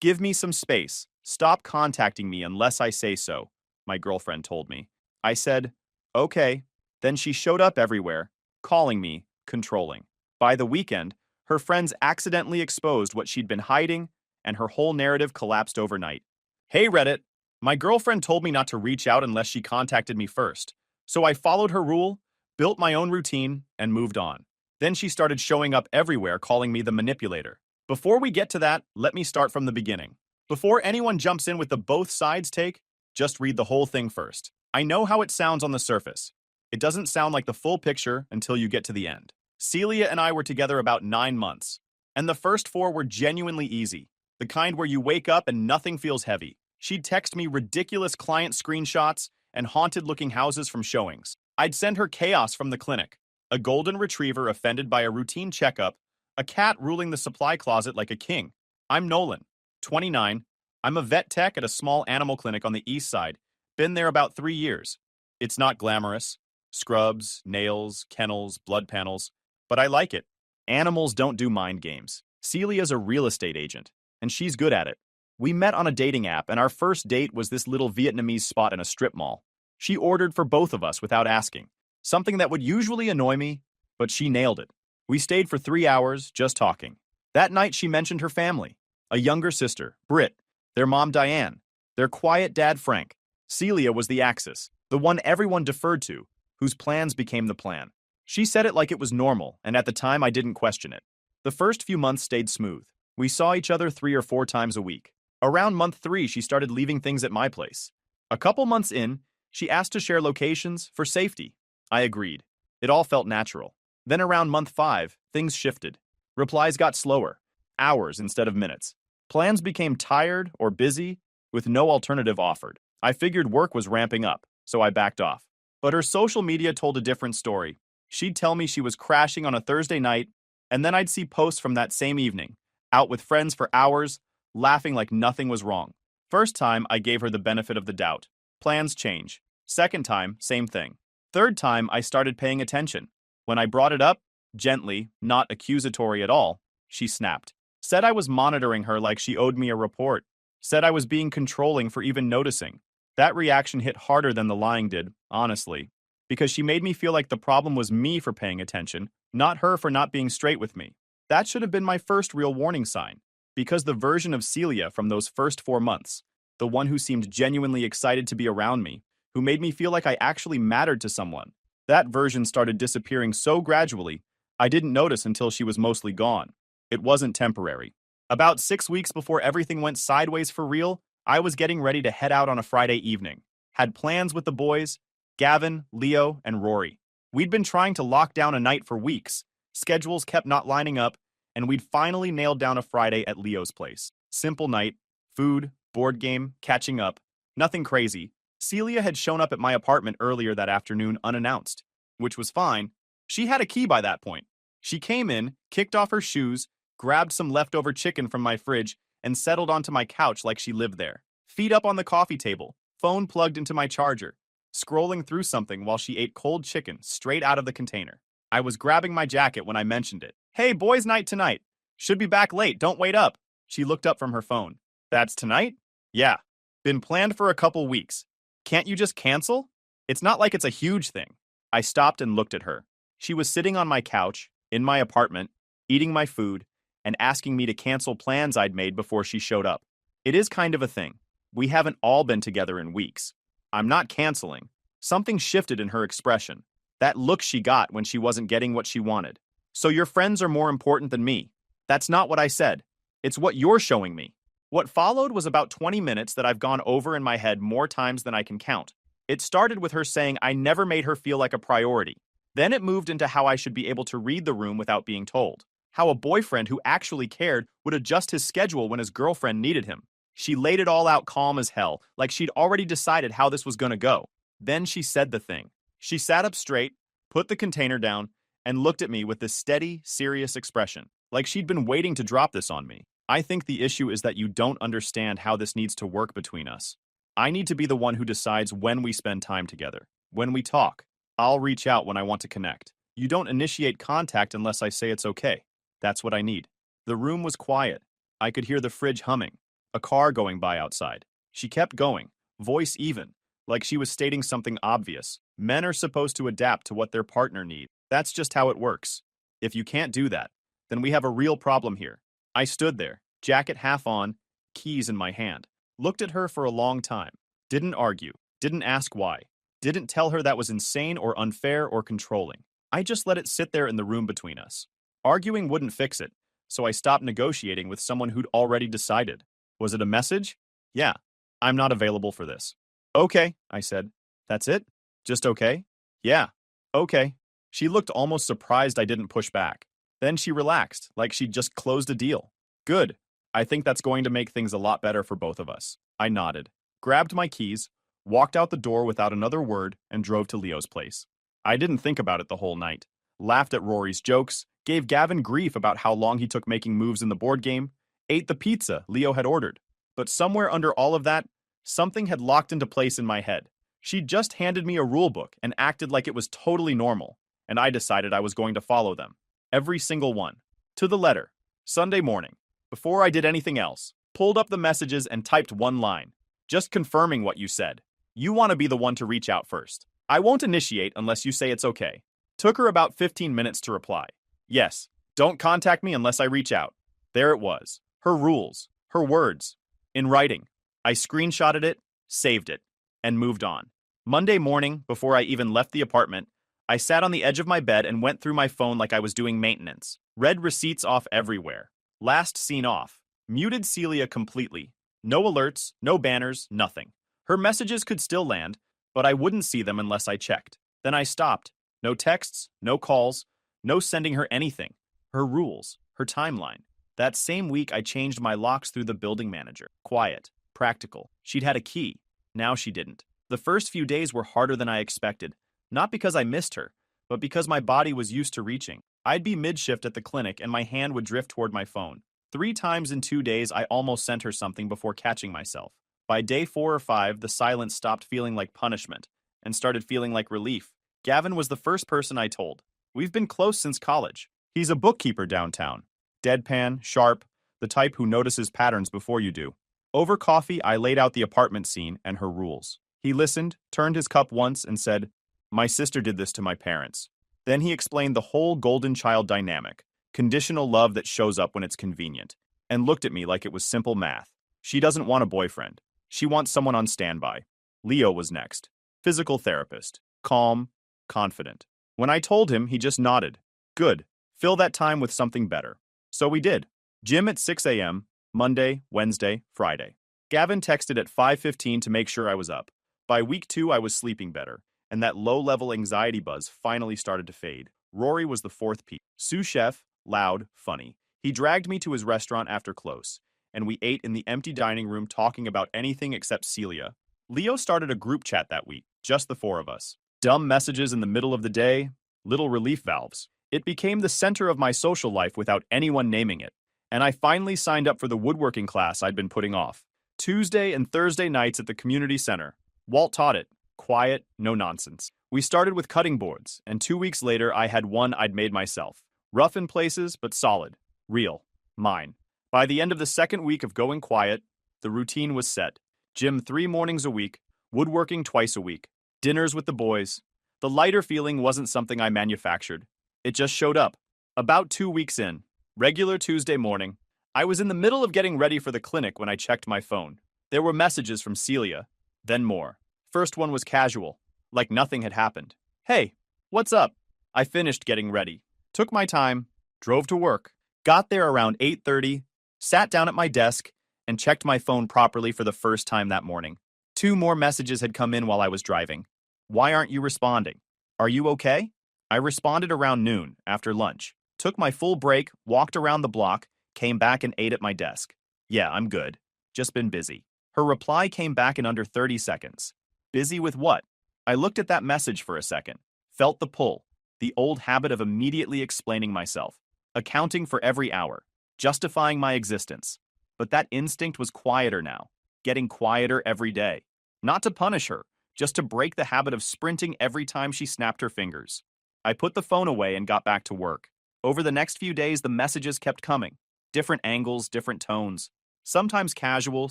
Give me some space. Stop contacting me unless I say so, my girlfriend told me. I said, okay. Then she showed up everywhere, calling me controlling. By the weekend, her friends accidentally exposed what she'd been hiding, and her whole narrative collapsed overnight. Hey Reddit, my girlfriend told me not to reach out unless she contacted me first, so I followed her rule, built my own routine, and moved on. Then she started showing up everywhere calling me the manipulator. Before we get to that, let me start from the beginning. Before anyone jumps in with the both sides take, just read the whole thing first. I know how it sounds on the surface. It doesn't sound like the full picture until you get to the end. Celia and I were together about 9 months, and the first 4 were genuinely easy, the kind where you wake up and nothing feels heavy. She'd text me ridiculous client screenshots and haunted-looking houses from showings. I'd send her chaos from the clinic, a golden retriever offended by a routine checkup, a cat ruling the supply closet like a king. I'm Nolan, 29. I'm a vet tech at a small animal clinic on the east side. Been there about 3 years. It's not glamorous. Scrubs, nails, kennels, blood panels. But I like it. Animals don't do mind games. Celia's a real estate agent, and she's good at it. We met on a dating app, and our first date was this little Vietnamese spot in a strip mall. She ordered for both of us without asking, something that would usually annoy me, but she nailed it. We stayed for 3 hours, just talking. That night she mentioned her family, a younger sister, Britt, their mom Diane, their quiet dad Frank. Celia was the axis, the one everyone deferred to, whose plans became the plan. She said it like it was normal, and at the time I didn't question it. The first few months stayed smooth. We saw each other 3 or 4 times a week. Around month 3, she started leaving things at my place. A couple months in, she asked to share locations for safety. I agreed. It all felt natural. Then around month 5, things shifted. Replies got slower, hours instead of minutes. Plans became tired or busy, with no alternative offered. I figured work was ramping up, so I backed off. But her social media told a different story. She'd tell me she was crashing on a Thursday night, and then I'd see posts from that same evening, out with friends for hours, laughing like nothing was wrong. First time, I gave her the benefit of the doubt. Plans change. Second time, same thing. Third time, I started paying attention. When I brought it up, gently, not accusatory at all, she snapped. Said I was monitoring her like she owed me a report. Said I was being controlling for even noticing. That reaction hit harder than the lying did, honestly, because she made me feel like the problem was me for paying attention, not her for not being straight with me. That should have been my first real warning sign, because the version of Celia from those first 4 months, the one who seemed genuinely excited to be around me, who made me feel like I actually mattered to someone, that version started disappearing so gradually, I didn't notice until she was mostly gone. It wasn't temporary. About 6 weeks before everything went sideways for real, I was getting ready to head out on a Friday evening. Had plans with the boys, Gavin, Leo, and Rory. We'd been trying to lock down a night for weeks. Schedules kept not lining up, and we'd finally nailed down a Friday at Leo's place. Simple night, food, board game, catching up. Nothing crazy. Celia had shown up at my apartment earlier that afternoon unannounced, which was fine. She had a key by that point. She came in, kicked off her shoes, grabbed some leftover chicken from my fridge, and settled onto my couch like she lived there. Feet up on the coffee table, phone plugged into my charger, scrolling through something while she ate cold chicken straight out of the container. I was grabbing my jacket when I mentioned it. Hey, boys' night tonight. Should be back late, don't wait up. She looked up from her phone. That's tonight? Yeah. Been planned for a couple weeks. Can't you just cancel? It's not like it's a huge thing. I stopped and looked at her. She was sitting on my couch, in my apartment, eating my food, and asking me to cancel plans I'd made before she showed up. It is kind of a thing. We haven't all been together in weeks. I'm not canceling. Something shifted in her expression. That look she got when she wasn't getting what she wanted. So your friends are more important than me. That's not what I said. It's what you're showing me. What followed was about 20 minutes that I've gone over in my head more times than I can count. It started with her saying I never made her feel like a priority. Then it moved into how I should be able to read the room without being told. How a boyfriend who actually cared would adjust his schedule when his girlfriend needed him. She laid it all out calm as hell, like she'd already decided how this was gonna go. Then she said the thing. She sat up straight, put the container down, and looked at me with this steady, serious expression, like she'd been waiting to drop this on me. I think the issue is that you don't understand how this needs to work between us. I need to be the one who decides when we spend time together, when we talk. I'll reach out when I want to connect. You don't initiate contact unless I say it's okay. That's what I need. The room was quiet. I could hear the fridge humming. A car going by outside. She kept going, voice even, like she was stating something obvious. Men are supposed to adapt to what their partner needs. That's just how it works. If you can't do that, then we have a real problem here. I stood there, jacket half on, keys in my hand, looked at her for a long time, didn't argue, didn't ask why, didn't tell her that was insane or unfair or controlling. I just let it sit there in the room between us. Arguing wouldn't fix it, so I stopped negotiating with someone who'd already decided. Was it a message? Yeah, I'm not available for this. Okay, I said. That's it? Just okay? Yeah. Okay. She looked almost surprised I didn't push back. Then she relaxed, like she'd just closed a deal. Good. I think that's going to make things a lot better for both of us. I nodded, grabbed my keys, walked out the door without another word, and drove to Leo's place. I didn't think about it the whole night. Laughed at Rory's jokes, gave Gavin grief about how long he took making moves in the board game, ate the pizza Leo had ordered. But somewhere under all of that, something had locked into place in my head. She'd just handed me a rule book and acted like it was totally normal, and I decided I was going to follow them. Every single one. To the letter. Sunday morning. Before I did anything else, pulled up the messages and typed one line. Just confirming what you said. You want to be the one to reach out first. I won't initiate unless you say it's okay. Took her about 15 minutes to reply. Yes, don't contact me unless I reach out. There it was. Her rules. Her words. In writing. I screenshotted it, saved it, and moved on. Monday morning, before I even left the apartment, I sat on the edge of my bed and went through my phone like I was doing maintenance. Read receipts off everywhere. Last seen off. Muted Celia completely. No alerts, no banners, nothing. Her messages could still land, but I wouldn't see them unless I checked. Then I stopped. No texts, no calls, no sending her anything. Her rules, her timeline. That same week I changed my locks through the building manager. Quiet, practical. She'd had a key. Now she didn't. The first few days were harder than I expected. Not because I missed her, but because my body was used to reaching. I'd be mid-shift at the clinic and my hand would drift toward my phone. 3 times in 2 days I almost sent her something before catching myself. By day 4 or 5, the silence stopped feeling like punishment and started feeling like relief. Gavin was the first person I told. We've been close since college. He's a bookkeeper downtown. Deadpan, sharp, the type who notices patterns before you do. Over coffee, I laid out the apartment scene and her rules. He listened, turned his cup once, and said, "My sister did this to my parents." Then he explained the whole golden child dynamic, conditional love that shows up when it's convenient, and looked at me like it was simple math. She doesn't want a boyfriend. She wants someone on standby. Leo was next. Physical therapist. Calm, confident. When I told him, he just nodded. Good. Fill that time with something better. So we did. Gym at 6 a.m., Monday, Wednesday, Friday. Gavin texted at 5:15 to make sure I was up. By week 2, I was sleeping better, and that low-level anxiety buzz finally started to fade. Rory was the 4th piece. Sous chef, loud, funny. He dragged me to his restaurant after close, and we ate in the empty dining room talking about anything except Celia. Leo started a group chat that week, just the 4 of us. Dumb messages in the middle of the day, little relief valves. It became the center of my social life without anyone naming it, and I finally signed up for the woodworking class I'd been putting off. Tuesday and Thursday nights at the community center. Walt taught it. Quiet, no nonsense. We started with cutting boards, and 2 weeks later I had one I'd made myself. Rough in places, but solid. Real. Mine. By the end of the 2nd week of going quiet, the routine was set. Gym 3 mornings a week, woodworking twice a week, dinners with the boys. The lighter feeling wasn't something I manufactured. It just showed up. About 2 weeks in, regular Tuesday morning, I was in the middle of getting ready for the clinic when I checked my phone. There were messages from Celia, then more. First one was casual, like nothing had happened. Hey, what's up? I finished getting ready, took my time, drove to work, got there around 8:30, sat down at my desk, and checked my phone properly for the first time that morning. 2 more messages had come in while I was driving. Why aren't you responding? Are you okay? I responded around noon, after lunch, took my full break, walked around the block, came back and ate at my desk. Yeah, I'm good. Just been busy. Her reply came back in under 30 seconds. Busy with what? I looked at that message for a second, felt the pull, the old habit of immediately explaining myself, accounting for every hour, justifying my existence. But that instinct was quieter now, getting quieter every day. Not to punish her, just to break the habit of sprinting every time she snapped her fingers. I put the phone away and got back to work. Over the next few days, the messages kept coming. Different angles, different tones. Sometimes casual,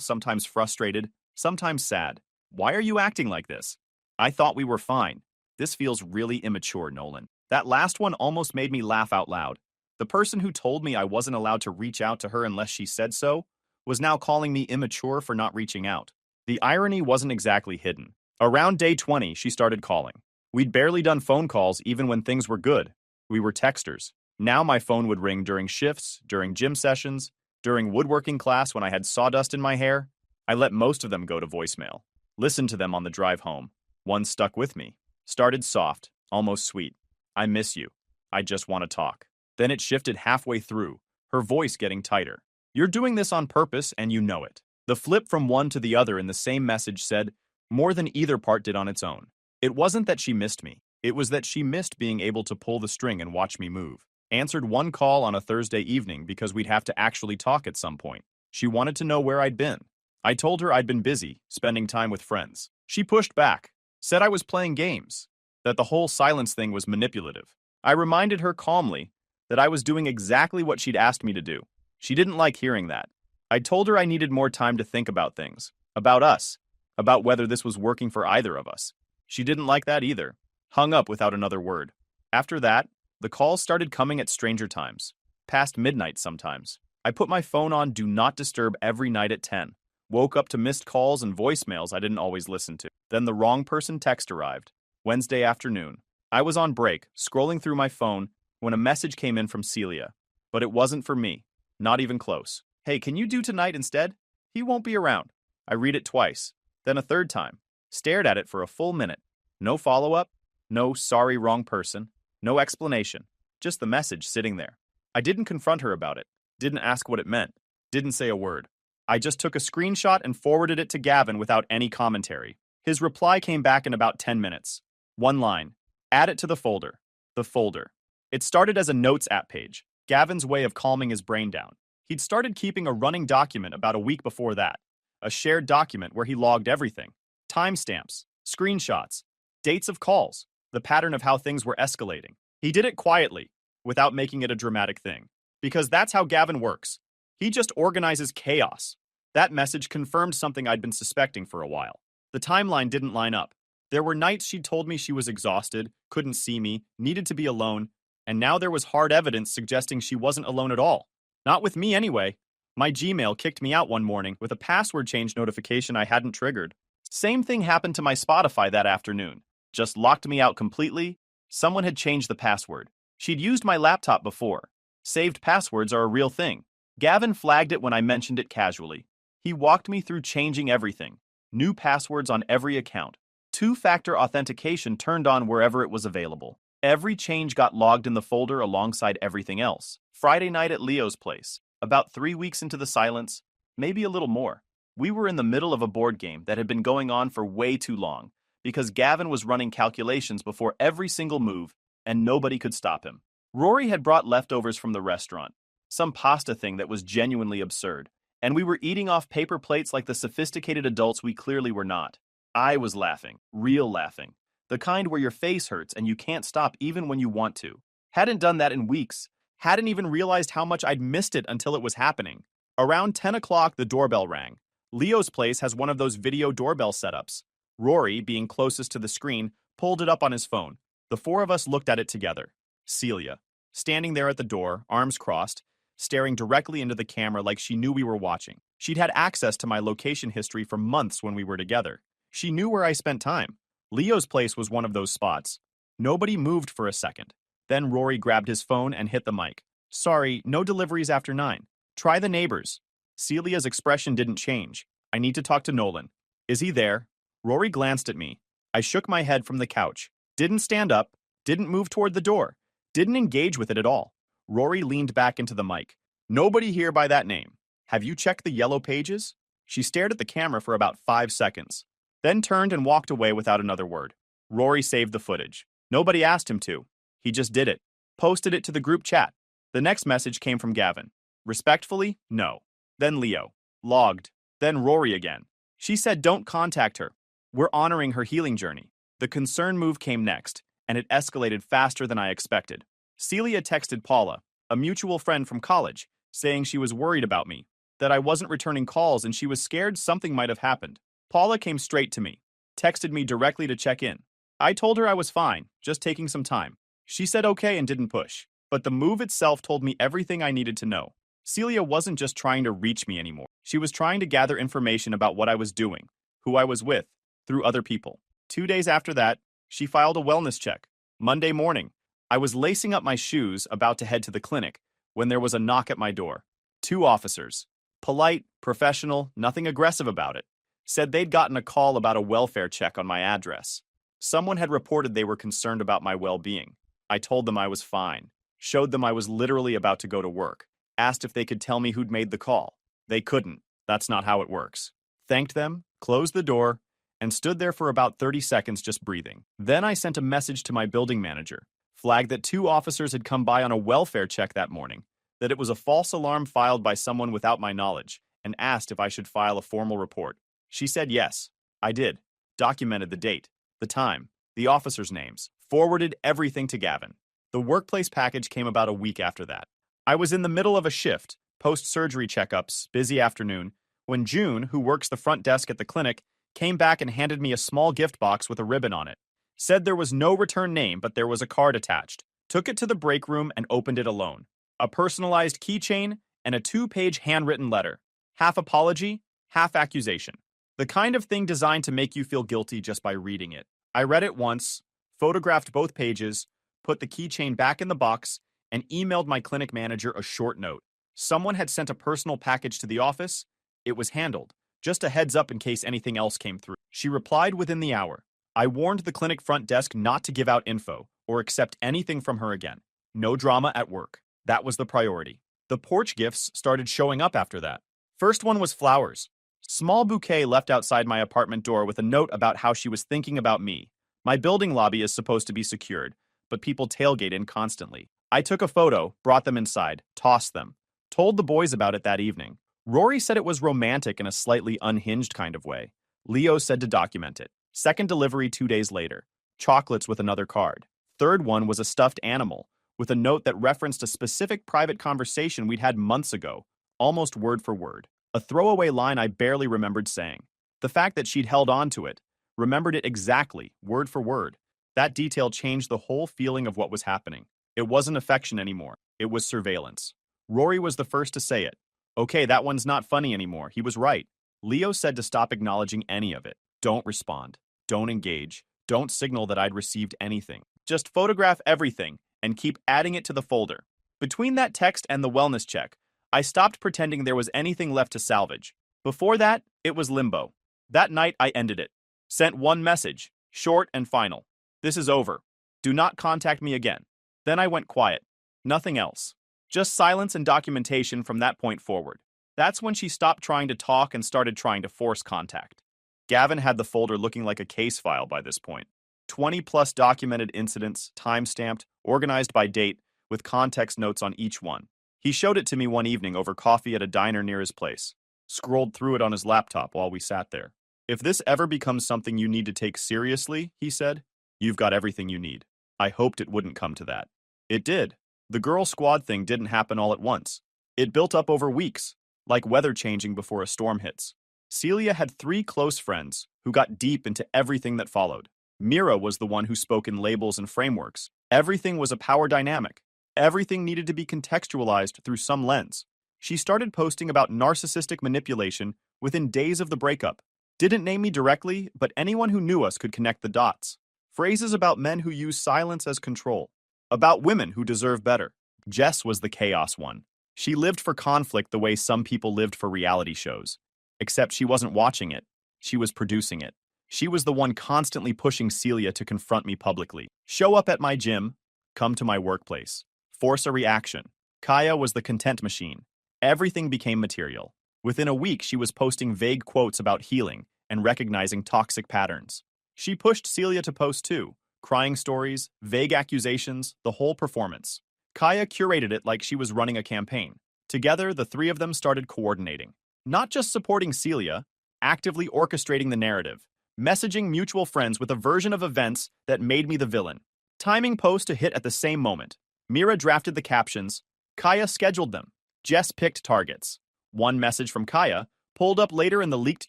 sometimes frustrated, sometimes sad. Why are you acting like this? I thought we were fine. This feels really immature, Nolan. That last one almost made me laugh out loud. The person who told me I wasn't allowed to reach out to her unless she said so was now calling me immature for not reaching out. The irony wasn't exactly hidden. Around day 20, she started calling. We'd barely done phone calls even when things were good. We were texters. Now my phone would ring during shifts, during gym sessions, during woodworking class when I had sawdust in my hair. I let most of them go to voicemail. Listened to them on the drive home. One stuck with me. Started soft, almost sweet. I miss you. I just want to talk. Then it shifted halfway through, her voice getting tighter. You're doing this on purpose and you know it. The flip from one to the other in the same message said more than either part did on its own. It wasn't that she missed me. It was that she missed being able to pull the string and watch me move. Answered one call on a Thursday evening because we'd have to actually talk at some point. She wanted to know where I'd been. I told her I'd been busy, spending time with friends. She pushed back, said I was playing games, that the whole silence thing was manipulative. I reminded her calmly that I was doing exactly what she'd asked me to do. She didn't like hearing that. I told her I needed more time to think about things, about us, about whether this was working for either of us. She didn't like that either. Hung up without another word. After that, the calls started coming at stranger times, past midnight sometimes. I put my phone on Do Not Disturb every night at 10. Woke up to missed calls and voicemails I didn't always listen to. Then the wrong person text arrived. Wednesday afternoon. I was on break, scrolling through my phone, when a message came in from Celia. But it wasn't for me. Not even close. Hey, can you do tonight instead? He won't be around. I read it twice. Then a third time. Stared at it for a full minute. No follow-up. No sorry, wrong person. No explanation. Just the message sitting there. I didn't confront her about it. Didn't ask what it meant. Didn't say a word. I just took a screenshot and forwarded it to Gavin without any commentary. His reply came back in about 10 minutes. One line. Add it to the folder. The folder. It started as a notes app page. Gavin's way of calming his brain down. He'd started keeping a running document about a week before that. A shared document where he logged everything. Timestamps, screenshots, dates of calls, the pattern of how things were escalating. He did it quietly, without making it a dramatic thing. Because that's how Gavin works. He just organizes chaos. That message confirmed something I'd been suspecting for a while. The timeline didn't line up. There were nights she'd told me she was exhausted, couldn't see me, needed to be alone, and now there was hard evidence suggesting she wasn't alone at all. Not with me anyway. My Gmail kicked me out one morning with a password change notification I hadn't triggered. Same thing happened to my Spotify that afternoon. Just locked me out completely. Someone had changed the password. She'd used my laptop before. Saved passwords are a real thing. Gavin flagged it when I mentioned it casually. He walked me through changing everything. New passwords on every account. Two-factor authentication turned on wherever it was available. Every change got logged in the folder alongside everything else. Friday night at Leo's place. About 3 weeks into the silence, maybe a little more. We were in the middle of a board game that had been going on for way too long because Gavin was running calculations before every single move and nobody could stop him. Rory had brought leftovers from the restaurant, some pasta thing that was genuinely absurd, and we were eating off paper plates like the sophisticated adults we clearly were not. I was laughing, real laughing, the kind where your face hurts and you can't stop even when you want to. Hadn't done that in weeks, hadn't even realized how much I'd missed it until it was happening. Around 10 o'clock, the doorbell rang. Leo's place has one of those video doorbell setups. Rory, being closest to the screen, pulled it up on his phone. The four of us looked at it together. Celia, standing there at the door, arms crossed, staring directly into the camera like she knew we were watching. She'd had access to my location history for months when we were together. She knew where I spent time. Leo's place was one of those spots. Nobody moved for a second. Then Rory grabbed his phone and hit the mic. Sorry, no deliveries after 9. Try the neighbors. Celia's expression didn't change. I need to talk to Nolan. Is he there? Rory glanced at me. I shook my head from the couch. Didn't stand up. Didn't move toward the door. Didn't engage with it at all. Rory leaned back into the mic. Nobody here by that name. Have you checked the yellow pages? She stared at the camera for about 5 seconds, then turned and walked away without another word. Rory saved the footage. Nobody asked him to. He just did it. Posted it to the group chat. The next message came from Gavin. Respectfully, no. Then Leo. Logged. Then Rory again. She said don't contact her. We're honoring her healing journey. The concern move came next, and it escalated faster than I expected. Celia texted Paula, a mutual friend from college, saying she was worried about me. that I wasn't returning calls and she was scared something might have happened. Paula came straight to me, texted me directly to check in. I told her I was fine, just taking some time. She said okay and didn't push. But the move itself told me everything I needed to know. Celia wasn't just trying to reach me anymore. She was trying to gather information about what I was doing, who I was with, through other people. 2 days after that, she filed a wellness check. Monday morning, I was lacing up my shoes, about to head to the clinic, when there was a knock at my door. 2 officers, polite, professional, nothing aggressive about it, said they'd gotten a call about a welfare check on my address. Someone had reported they were concerned about my well-being. I told them I was fine, showed them I was literally about to go to work, asked if they could tell me who'd made the call. They couldn't. That's not how it works. Thanked them, closed the door, and stood there for about 30 seconds just breathing. Then I sent a message to my building manager, flagged that 2 officers had come by on a welfare check that morning, that it was a false alarm filed by someone without my knowledge, and asked if I should file a formal report. She said yes. I did. Documented the date, the time, the officers' names, forwarded everything to Gavin. The workplace package came about a week after that. I was in the middle of a shift, post-surgery checkups, busy afternoon, when June, who works the front desk at the clinic, came back and handed me a small gift box with a ribbon on it. Said there was no return name, but there was a card attached. Took it to the break room and opened it alone. A personalized keychain and a 2-page handwritten letter. Half apology, half accusation. The kind of thing designed to make you feel guilty just by reading it. I read it once, photographed both pages, put the keychain back in the box, and emailed my clinic manager a short note. Someone had sent a personal package to the office. It was handled. Just a heads up in case anything else came through. She replied within the hour. I warned the clinic front desk not to give out info or accept anything from her again. No drama at work. That was the priority. The porch gifts started showing up after that. First one was flowers. Small bouquet left outside my apartment door with a note about how she was thinking about me. My building lobby is supposed to be secured, but people tailgate in constantly. I took a photo, brought them inside, tossed them. Told the boys about it that evening. Rory said it was romantic in a slightly unhinged kind of way. Leo said to document it. Second delivery 2 days later. Chocolates with another card. Third one was a stuffed animal, with a note that referenced a specific private conversation we'd had months ago, almost word for word. A throwaway line I barely remembered saying. The fact that she'd held on to it, remembered it exactly, word for word. That detail changed the whole feeling of what was happening. It wasn't affection anymore. It was surveillance. Rory was the first to say it. Okay, that one's not funny anymore. He was right. Leo said to stop acknowledging any of it. Don't respond. Don't engage. Don't signal that I'd received anything. Just photograph everything and keep adding it to the folder. Between that text and the wellness check, I stopped pretending there was anything left to salvage. Before that, it was limbo. That night, I ended it. Sent one message, short and final. This is over. Do not contact me again. Then I went quiet. Nothing else. Just silence and documentation from that point forward. That's when she stopped trying to talk and started trying to force contact. Gavin had the folder looking like a case file by this point. 20-plus documented incidents, time-stamped, organized by date, with context notes on each one. He showed it to me one evening over coffee at a diner near his place. Scrolled through it on his laptop while we sat there. If this ever becomes something you need to take seriously, he said, you've got everything you need. I hoped it wouldn't come to that. It did. The girl squad thing didn't happen all at once. It built up over weeks, like weather changing before a storm hits. Celia had 3 close friends who got deep into everything that followed. Mira was the one who spoke in labels and frameworks. Everything was a power dynamic. Everything needed to be contextualized through some lens. She started posting about narcissistic manipulation within days of the breakup. Didn't name me directly, but anyone who knew us could connect the dots. Phrases about men who use silence as control. About women who deserve better. Jess was the chaos one. She lived for conflict the way some people lived for reality shows. Except she wasn't watching it. She was producing it. She was the one constantly pushing Celia to confront me publicly. Show up at my gym. Come to my workplace. Force a reaction. Kaya was the content machine. Everything became material. Within a week, she was posting vague quotes about healing and recognizing toxic patterns. She pushed Celia to post too. Crying stories, vague accusations, the whole performance. Kaya curated it like she was running a campaign. Together, the 3 of them started coordinating. Not just supporting Celia, actively orchestrating the narrative. Messaging mutual friends with a version of events that made me the villain. Timing posts to hit at the same moment. Mira drafted the captions. Kaya scheduled them. Jess picked targets. One message from Kaya, pulled up later in the leaked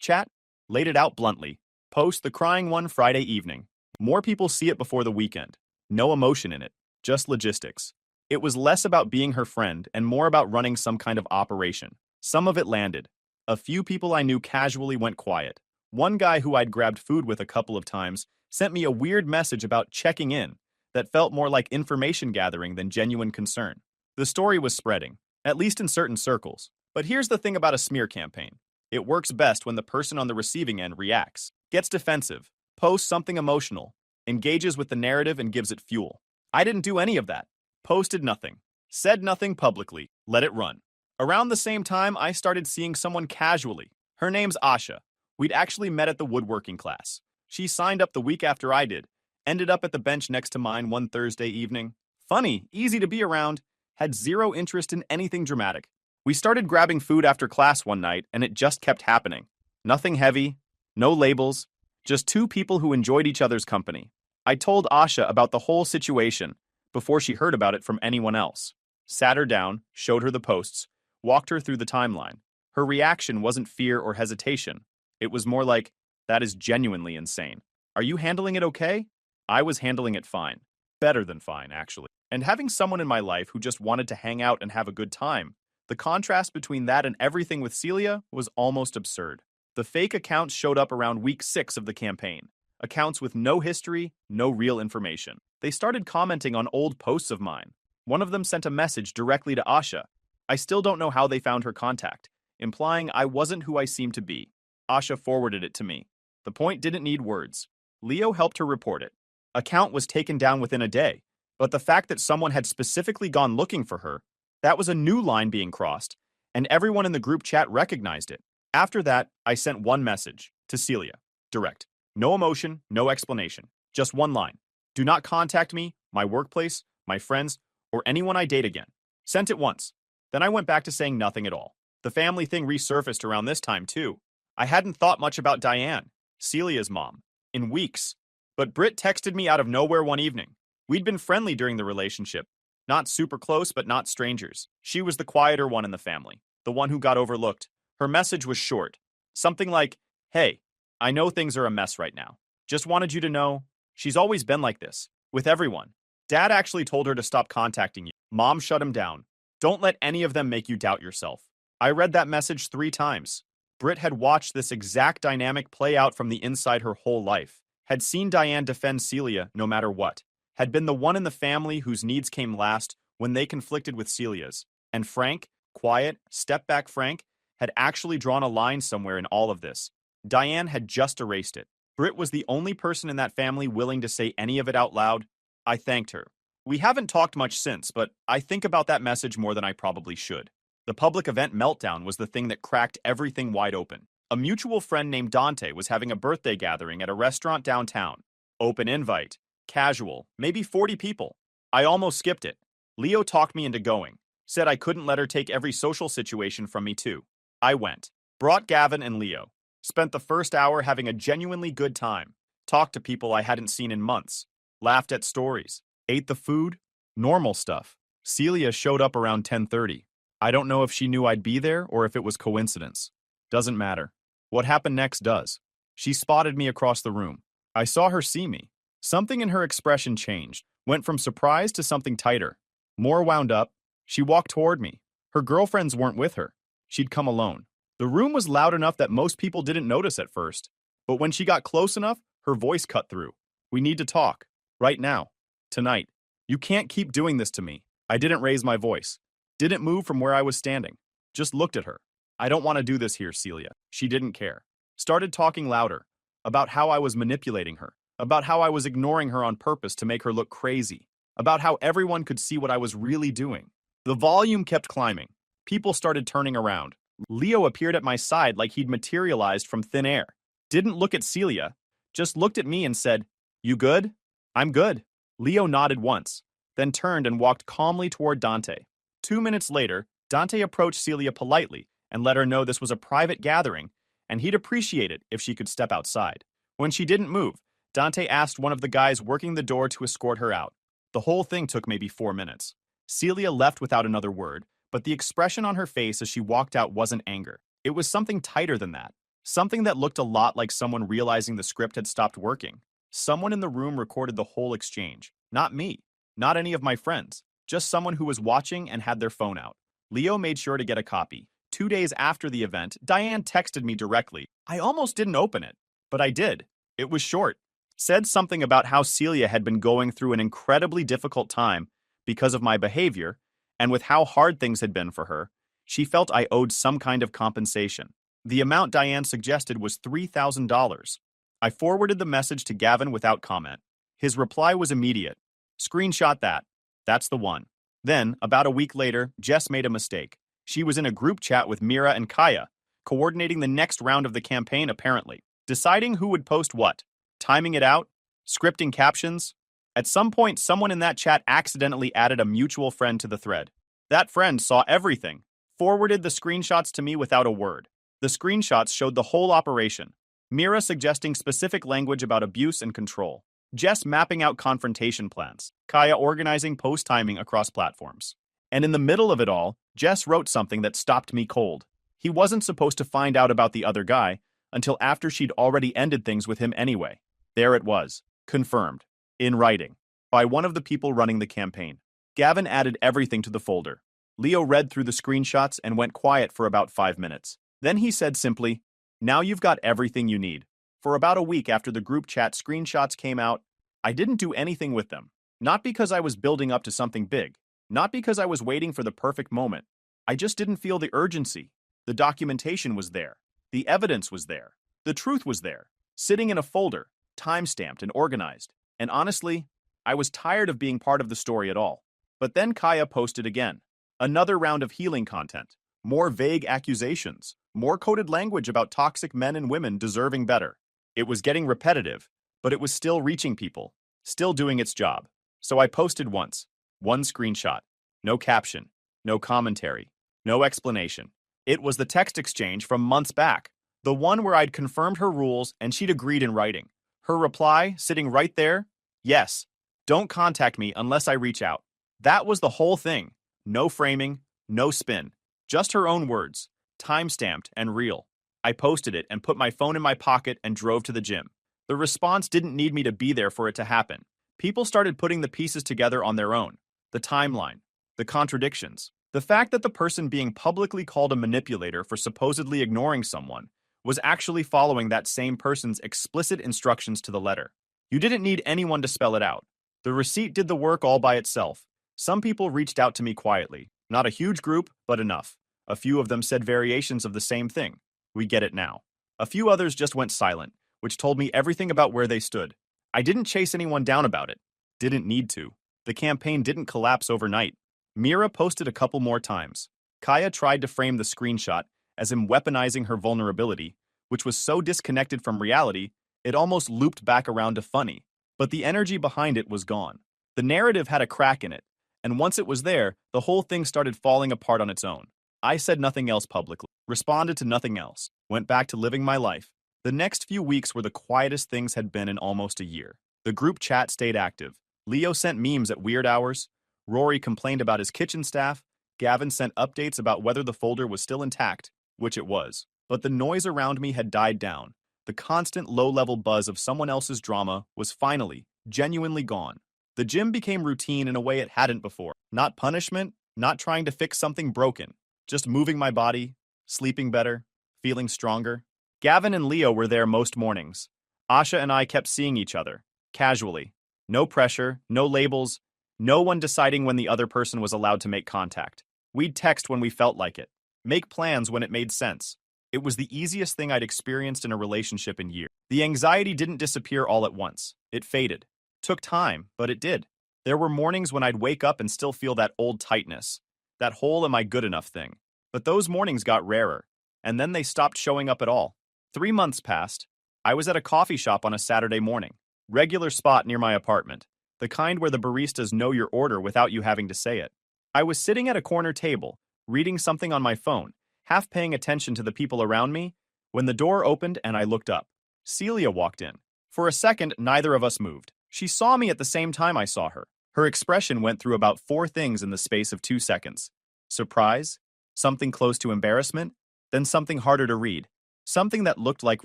chat, laid it out bluntly. Post the crying one Friday evening. More people see it before the weekend. No emotion in it, just logistics. It was less about being her friend and more about running some kind of operation. Some of it landed. A few people I knew casually went quiet. One guy who I'd grabbed food with a couple of times sent me a weird message about checking in that felt more like information gathering than genuine concern. The story was spreading, at least in certain circles. But here's the thing about a smear campaign. It works best when the person on the receiving end reacts, gets defensive, posts something emotional, engages with the narrative and gives it fuel. I didn't do any of that. Posted nothing. Said nothing publicly. Let it run. Around the same time, I started seeing someone casually. Her name's Asha. We'd actually met at the woodworking class. She signed up the week after I did. Ended up at the bench next to mine one Thursday evening. Funny, easy to be around. Had zero interest in anything dramatic. We started grabbing food after class one night, and it just kept happening. Nothing heavy, no labels, just two people who enjoyed each other's company. I told Asha about the whole situation before she heard about it from anyone else. Sat her down, showed her the posts, walked her through the timeline. Her reaction wasn't fear or hesitation. It was more like, that is genuinely insane. Are you handling it okay? I was handling it fine. Better than fine, actually. And having someone in my life who just wanted to hang out and have a good time, the contrast between that and everything with Celia was almost absurd. The fake accounts showed up around week 6 of the campaign. Accounts with no history, no real information. They started commenting on old posts of mine. One of them sent a message directly to Asha. I still don't know how they found her contact, implying I wasn't who I seemed to be. Asha forwarded it to me. The point didn't need words. Leo helped her report it. Account was taken down within a day, but the fact that someone had specifically gone looking for her, that was a new line being crossed, and everyone in the group chat recognized it. After that, I sent one message to Celia. Direct. No emotion, no explanation. Just one line. Do not contact me, my workplace, my friends, or anyone I date again. Sent it once. Then I went back to saying nothing at all. The family thing resurfaced around this time, too. I hadn't thought much about Diane, Celia's mom, in weeks. But Britt texted me out of nowhere one evening. We'd been friendly during the relationship. Not super close, but not strangers. She was the quieter one in the family, the one who got overlooked. Her message was short. Something like, hey, I know things are a mess right now. Just wanted you to know, she's always been like this, with everyone. Dad actually told her to stop contacting you. Mom shut him down. Don't let any of them make you doubt yourself. I read that message 3 times. Britt had watched this exact dynamic play out from the inside her whole life. Had seen Diane defend Celia no matter what. Had been the one in the family whose needs came last when they conflicted with Celia's. And Frank, quiet, step-back Frank, had actually drawn a line somewhere in all of this. Diane had just erased it. Britt was the only person in that family willing to say any of it out loud. I thanked her. We haven't talked much since, but I think about that message more than I probably should. The public event meltdown was the thing that cracked everything wide open. A mutual friend named Dante was having a birthday gathering at a restaurant downtown. Open invite. Casual. Maybe 40 people. I almost skipped it. Leo talked me into going. Said I couldn't let her take every social situation from me too. I went. Brought Gavin and Leo. Spent the first hour having a genuinely good time. Talked to people I hadn't seen in months. Laughed at stories. Ate the food. Normal stuff. Celia showed up around 10:30. I don't know if she knew I'd be there or if it was coincidence. Doesn't matter. What happened next does. She spotted me across the room. I saw her see me. Something in her expression changed. Went from surprise to something tighter. More wound up. She walked toward me. Her girlfriends weren't with her. She'd come alone. The room was loud enough that most people didn't notice at first. But when she got close enough, her voice cut through. We need to talk. Right now. Tonight. You can't keep doing this to me. I didn't raise my voice. Didn't move from where I was standing. Just looked at her. I don't want to do this here, Celia. She didn't care. Started talking louder. About how I was manipulating her. About how I was ignoring her on purpose to make her look crazy. About how everyone could see what I was really doing. The volume kept climbing. People started turning around. Leo appeared at my side like he'd materialized from thin air. Didn't look at Celia. Just looked at me and said, "You good?" "I'm good." Leo nodded once. Then turned and walked calmly toward Dante. 2 minutes later, Dante approached Celia politely and let her know this was a private gathering and he'd appreciate it if she could step outside. When she didn't move, Dante asked one of the guys working the door to escort her out. The whole thing took maybe 4 minutes. Celia left without another word, But the expression on her face as she walked out wasn't anger. It was something tighter than that. Something that looked a lot like someone realizing the script had stopped working. Someone in the room recorded the whole exchange. Not me. Not any of my friends. Just someone who was watching and had their phone out. Leo made sure to get a copy. 2 days after the event, Diane texted me directly. I almost didn't open it, but I did. It was short. Said something about how Celia had been going through an incredibly difficult time because of my behavior, and with how hard things had been for her, she felt I owed some kind of compensation. The amount Diane suggested was $3,000. I forwarded the message to Gavin without comment. His reply was immediate. Screenshot that. That's the one. Then, about a week later, Jess made a mistake. She was in a group chat with Mira and Kaya, coordinating the next round of the campaign apparently, deciding who would post what, timing it out, scripting captions. At some point, someone in that chat accidentally added a mutual friend to the thread. That friend saw everything, forwarded the screenshots to me without a word. The screenshots showed the whole operation. Mira suggesting specific language about abuse and control. Jess mapping out confrontation plans. Kaya organizing post timing across platforms. And in the middle of it all, Jess wrote something that stopped me cold. He wasn't supposed to find out about the other guy until after she'd already ended things with him anyway. There it was. Confirmed. In writing. By one of the people running the campaign. Gavin added everything to the folder. Leo read through the screenshots and went quiet for about 5 minutes. Then he said simply, "Now you've got everything you need." For about a week after the group chat screenshots came out, I didn't do anything with them. Not because I was building up to something big. Not because I was waiting for the perfect moment. I just didn't feel the urgency. The documentation was there. The evidence was there. The truth was there. Sitting in a folder, time-stamped and organized. And honestly, I was tired of being part of the story at all. But then Kaya posted again. Another round of healing content. More vague accusations. More coded language about toxic men and women deserving better. It was getting repetitive, but it was still reaching people. Still doing its job. So I posted once. One screenshot. No caption. No commentary. No explanation. It was the text exchange from months back. The one where I'd confirmed her rules and she'd agreed in writing. Her reply, sitting right there, yes. Don't contact me unless I reach out. That was the whole thing. No framing, no spin. Just her own words. Time-stamped and real. I posted it and put my phone in my pocket and drove to the gym. The response didn't need me to be there for it to happen. People started putting the pieces together on their own. The timeline. The contradictions. The fact that the person being publicly called a manipulator for supposedly ignoring someone was actually following that same person's explicit instructions to the letter. You didn't need anyone to spell it out. The receipt did the work all by itself. Some people reached out to me quietly. Not a huge group, but enough. A few of them said variations of the same thing. We get it now. A few others just went silent, which told me everything about where they stood. I didn't chase anyone down about it. Didn't need to. The campaign didn't collapse overnight. Mira posted a couple more times. Kaya tried to frame the screenshot as him weaponizing her vulnerability, which was so disconnected from reality, it almost looped back around to funny. But the energy behind it was gone. The narrative had a crack in it, and once it was there, the whole thing started falling apart on its own. I said nothing else publicly, responded to nothing else, went back to living my life. The next few weeks were the quietest things had been in almost a year. The group chat stayed active. Leo sent memes at weird hours. Rory complained about his kitchen staff. Gavin sent updates about whether the folder was still intact, which it was. But the noise around me had died down. The constant low-level buzz of someone else's drama was finally, genuinely gone. The gym became routine in a way it hadn't before. Not punishment, not trying to fix something broken. Just moving my body, sleeping better, feeling stronger. Gavin and Leo were there most mornings. Asha and I kept seeing each other, casually. No pressure, no labels, no one deciding when the other person was allowed to make contact. We'd text when we felt like it. Make plans when it made sense. It was the easiest thing I'd experienced in a relationship in years. The anxiety didn't disappear all at once. It faded. Took time, but it did. There were mornings when I'd wake up and still feel that old tightness. That whole am I good enough thing. But those mornings got rarer. And then they stopped showing up at all. 3 months passed. I was at a coffee shop on a Saturday morning. Regular spot near my apartment. The kind where the baristas know your order without you having to say it. I was sitting at a corner table, reading something on my phone, half paying attention to the people around me, when the door opened and I looked up. Celia walked in. For a second, neither of us moved. She saw me at the same time I saw her. Her expression went through about 4 things in the space of 2 seconds. Surprise? Something close to embarrassment? Then something harder to read. Something that looked like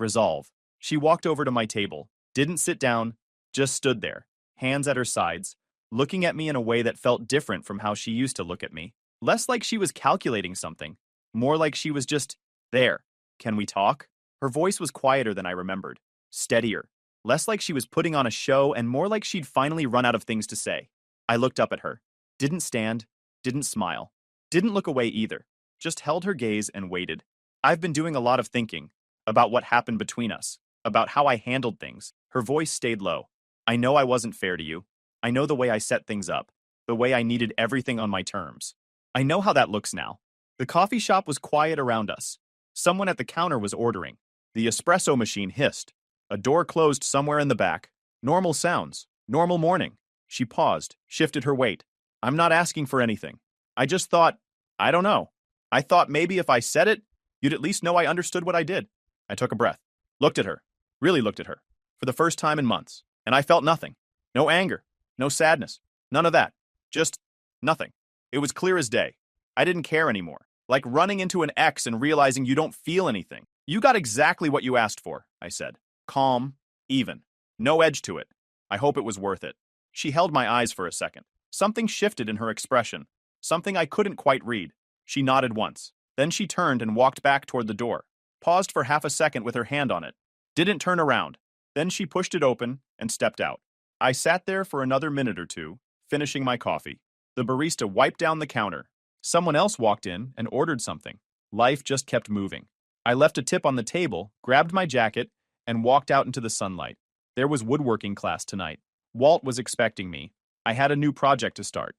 resolve. She walked over to my table, didn't sit down, just stood there, hands at her sides, looking at me in a way that felt different from how she used to look at me. Less like she was calculating something, more like she was just there. Can we talk? Her voice was quieter than I remembered, steadier, less like she was putting on a show and more like she'd finally run out of things to say. I looked up at her, didn't stand, didn't smile, didn't look away either, just held her gaze and waited. I've been doing a lot of thinking about what happened between us, about how I handled things. Her voice stayed low. I know I wasn't fair to you. I know the way I set things up, the way I needed everything on my terms. I know how that looks now. The coffee shop was quiet around us. Someone at the counter was ordering. The espresso machine hissed. A door closed somewhere in the back. Normal sounds. Normal morning. She paused, shifted her weight. I'm not asking for anything. I just thought, I don't know. I thought maybe if I said it, you'd at least know I understood what I did. I took a breath, looked at her, really looked at her, for the first time in months, and I felt nothing. No anger, no sadness, none of that. Just nothing. It was clear as day. I didn't care anymore. Like running into an ex and realizing you don't feel anything. You got exactly what you asked for, I said. Calm, even. No edge to it. I hope it was worth it. She held my eyes for a second. Something shifted in her expression. Something I couldn't quite read. She nodded once. Then she turned and walked back toward the door. Paused for half a second with her hand on it. Didn't turn around. Then she pushed it open and stepped out. I sat there for another minute or two, finishing my coffee. The barista wiped down the counter. Someone else walked in and ordered something. Life just kept moving. I left a tip on the table, grabbed my jacket, and walked out into the sunlight. There was woodworking class tonight. Walt was expecting me. I had a new project to start.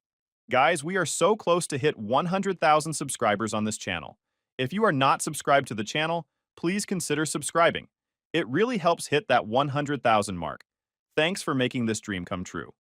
Guys, we are so close to hit 100,000 subscribers on this channel. If you are not subscribed to the channel, please consider subscribing. It really helps hit that 100,000 mark. Thanks for making this dream come true.